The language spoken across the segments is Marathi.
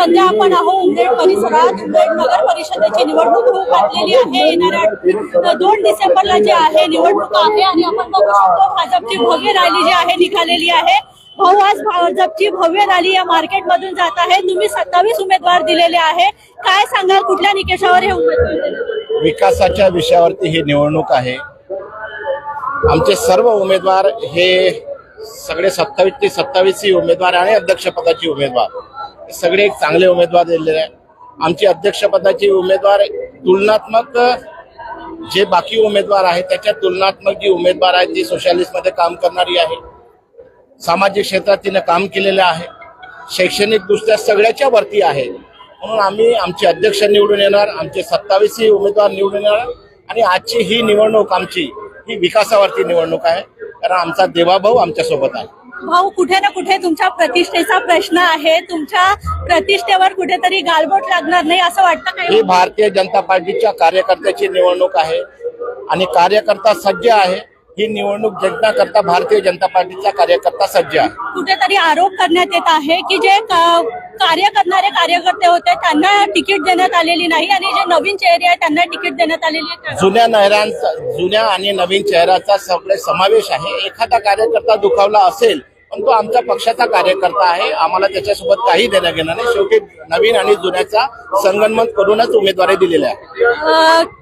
सध्या आपण आहोत उमरेड परिसरात. उमरेड नगर परिषदेची निवडणूक होऊ घातलेली आहे. येणाऱ्या 2 डिसेंबरला जे आहे निवडणूक आहे आणि आपण बघू शकतो भाजपची भव्य रॅली जी आहे निघालेली आहे. भाऊ, आज भाजपची भव्य रॅली या मार्केटमधून जात आहे. तुम्ही 27 उमेदवार दिलेले आहे. काय सांगाल, कुठल्या निकषावर हे उमेदवार? विकासाच्या विषयावरती ही निवडणूक आहे. आमचे सर्व उमेदवार हे सगळे 27 ते 27 उमेदवार आणि अध्यक्षपदाचे उमेदवार सगळे एक चांगले उमेदवार दिलेले आहे. आमचे अध्यक्षपदाचे उमेदवार तुलनात्मक जे बाकी उमेदवार आहेत त्याच्या तुलनात्मक जी उमेदवार आहेत ती सोशलिस्टमध्ये काम करणारी आहे. सामाजिक क्षेत्रात तिने काम केलेले आहे. शैक्षणिक दृष्ट्या सगळ्याच्या वरती आहे. म्हणून आम्ही आमचे अध्यक्ष निवडून येणार, आमचे 27 उमेदवार निवडून येणार. आणि आजची ही निवडणूक आमची ही विकासावरती निवडणूक आहे, कारण आमचा देवाभाऊ आमच्या सोबत आहे. भाऊ, कुठे ना कुठे तुमच्या प्रतिष्ठेचा प्रश्न आहे. तुमच्या प्रतिष्ठेवर कुठेतरी गालबोट लागणार नाही असं वाटतं का? ही भारतीय जनता पार्टीच्या कार्यकर्त्याची निवडणूक आहे आणि कार्यकर्ता सज्ज आहे. ही निवडणूक जिंकण्याकरता भारतीय जनता पार्टीचा कार्यकर्ता सज्ज आहे. कुठेतरी आरोप करण्यात येत आहे की जे कार्य करणारे कार्यकर्ते होते त्यांना तिकीट देण्यात आलेली नाही आणि जे नवीन चेहरे आहेत त्यांना तिकीट देण्यात आलेली आहे. जुन्या आणि नवीन चेहऱ्याचा सगळे समावेश आहे. एखादा कार्यकर्ता दुखावला असेल पण तो आमच्या पक्षाचा कार्यकर्ता आहे. आम्हाला त्याच्यासोबत काही देणं घेणं नाही. शेवटी नवीन आणि जुन्याचा संगनमत करूनच उमेदवारी दिलेल्या आहे.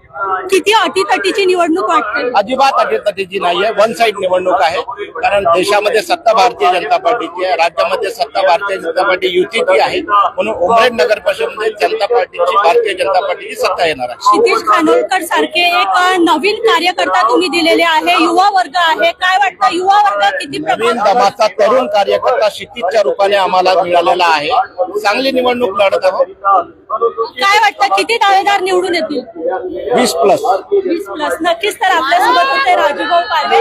किती अटीतटीची निवडणूक वाटते? अजिबात अटीतटीची नाहीये. वन साइड निवडणूक आहे, कारण देशामध्ये सत्ता भारतीय जनता पार्टीची आहे, राज्यामध्ये सत्ता भारतीय जनता पार्टी युतीची आहे. म्हणून उमरेड नगर परिषदेमध्ये जनता पार्टीची भारतीय जनता पार्टीची सत्ता येणार आहे. क्षितिज खानोलकर सारखे एक नवीन कार्यकर्ता तुम्ही दिलेले आहे. युवा वर्ग आहे, काय वाटतं युवा वर्ग किती नवीन दमाचा तरुण कार्यकर्ता क्षितिजच्या रूपाने आम्हाला मिळालेला आहे. चांगली निवडणूक लढत आहोत. काय वाटतं किती दावेदार निवडून येतील? 20+. 20+. नक्कीच. तर आपल्यासोबत होते राजूभाऊ पारवे.